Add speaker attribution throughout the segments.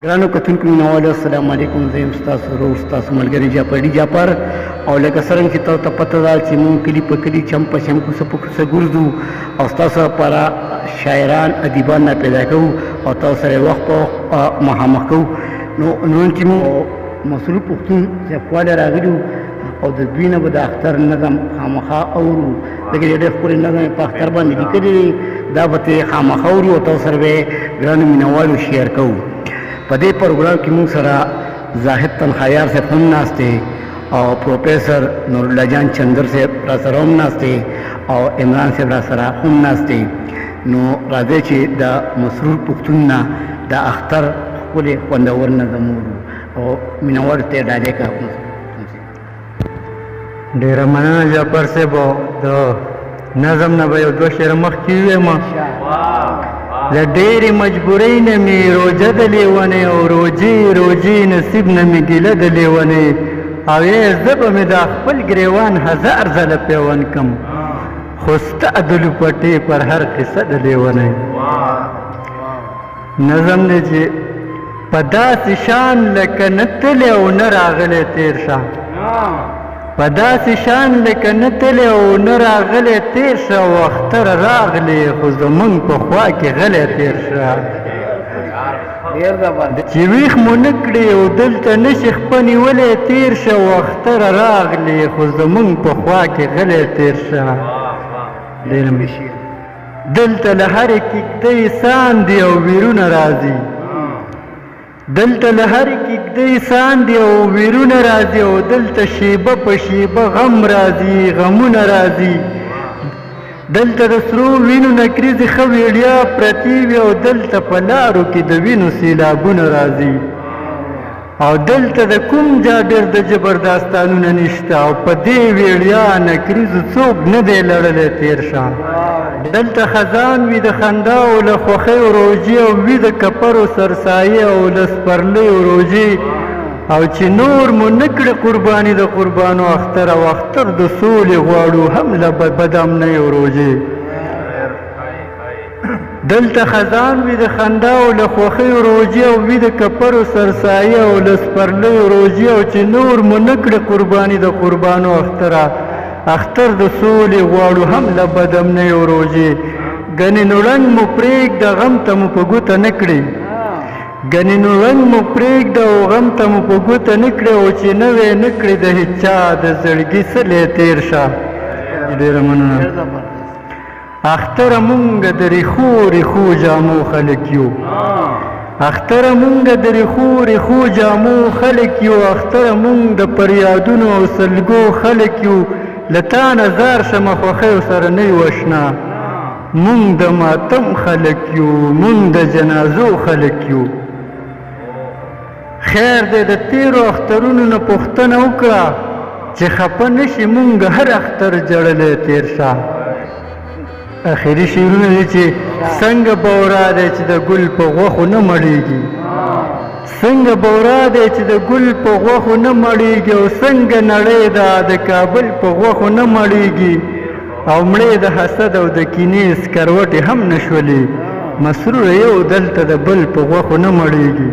Speaker 1: ګرانو کتونکو مینوالو السلام علیکم. زه یم ستاسو ورور ستاسو ملګری جعفر ډي جعفر. او لکه څرنګه چې تاسو ته پته ده چې مونږ کلي په کلي چم په چم کوڅه په کوڅه ګرځو او ستاسو لپاره شاعران ادیبان نه پیدا کوو او تاسو سره وخت په وخت مخامخ کوو. نن چې مونږ مسلو پښتون ځپوالی راغلي او د دوی نه به د اختر نظم خامخا اورو. لکه ډېر ښکلی نظم یې په اختر باندې لیکلی دی، دا به ترې خامخا اورو او تاسو سره به یې ګرانو مینوالو شیر کوو. په دې پروګرام کې موږ سره زاهد تنخایار صاحب هم ناست دی او پروفیسر نورالله جان چندر صاحب را سره هم ناست دی او عمران صاحب را سره هم ناست دی. نو راځئ چې د مسرور پښتون نه د اختر ښکلی خوندور نظم وورو او مینوالو ته یې ډالۍ کړه.
Speaker 2: ډېره مننه جعفر صاحب. د نظم نه به یو دوه شعره مخکې ووایم. له ډېرې مجبورۍ نه مې روژه د لیونۍ او روجې نصیب نه مې ګیله د لیونۍ او زه به مې دا خپل ګریوان هزار ځله پیوند کم خو ستا د لوپټې پر هر قصه د لیونۍ. نظم دی چې په داسې شان لکه نه تللی او نه راغلی تېر شه، په داسې شان لکه نه تللی او نه راغلی تېر شه، او اختر راغلی خو زمونږ په خوا کې غلی تېر شه. چې ویښ مو نه کړې او دلته نشي خپه نیولی تېر شه، او اختر راغلی خو زمونږ په خوا کې غلی تېر شه. دلته له هرې کیږدۍ ساندې او ویرونه راځي، دلته له هرې کیږدۍ ساندې او ویرونه راځي، او دلته شیبه په شیبه غم راځي غمونه راځي. دلته د سرو وینو نکریزې ښه ویړیا پرتې وي، او دلته په لارو کې د وینو سیلابونه راځي، او دلته د کوم جا ډېر د جبر داستانونه نشته، او په دې ویړیا نکریزو څوک نه دی لړلی تېر شه. دلته خزان وي د خنداو له خوښیو روژې، او وي د کپرو سرسایې او له سپرلیو روژې، او چې نور مو نه کړې قرباني د قربانو اختر، او اختر د سولې غواړو هم له بدامنیو روژې. دلته خزان وي د خنداو له خوښیو روژې، او وي د کپرو سرسایې او له سپرلیو روژې، او چې نور مو نه کړې قرباني د قربانو اختره، اختر د سولې غواړو هم له بدامنیو روژې. ګنې نو رنګ مو پرېږده غم ته مو په ګوته نه کړې، ګنې نو رنګ مو پرېږده او غم ته مو په ګوته نه کړې، او چې نوی نه کړې د هېچا د زړګي سلی تېر شه. ډېره مننه. اختره مونږ د ریښو جامو خلک یو، اختره مونږ د ریښو جامو خلک یو، اختره مونږ د پریادونو او سلګو خلک یو، له تا نه زار شمه خوښیو سره نه یو اشنا. مونږ د ماتم خلک یو، مونږ د جنازو خلک یو. خیر دی د تیرو اخترونو نه پوښتنه وکړه چې خفه نه شي مونږ هر اختر جړلی تېر شه. اخري شعرونه دي چې څنګه بورا دی چې د ګل په غوښو نه مړېږي، څنګه بورا دی چې د ګل په غوښو نه مړېږي، او څنګه نړۍ ده د کابل په غوښو نه مړېږي، او مړې د حسد او د کینې سکروټې هم نه شولې، مسرور یو دلته د بل په غوښو نه مړېږي.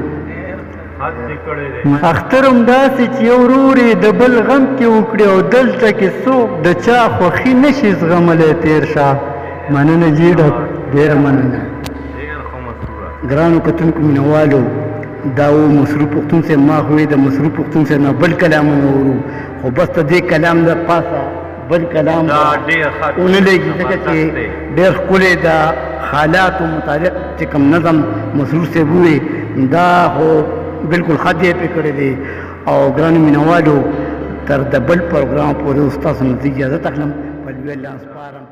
Speaker 2: اختر هم داسې چې یو ورور یې د بل غم کې وکړي، او دلته کې څوک د چا خوښي نشي زغملی تېر شه. مننه جیډه، ډېره مننه.
Speaker 1: ګرانو کتونکو مینوالو، دا و مسرور پښتون صاحب. ما خو د مسرور پښتون صاحب نه بل کلام وورو، خو بس د دې کلام د پاسه بل کلام ونه لګي، ځکه چې ډېر ښکلی د حالاتو متعلق چې کوم نظم مسرور صاحب ووی دا خو بالکل خط یې پرې کړی دی. او ګرانو مینوالو تر د بل پروګرام پورې ستاسو نه زه اجازت اخلم. په لوی الله سپارم.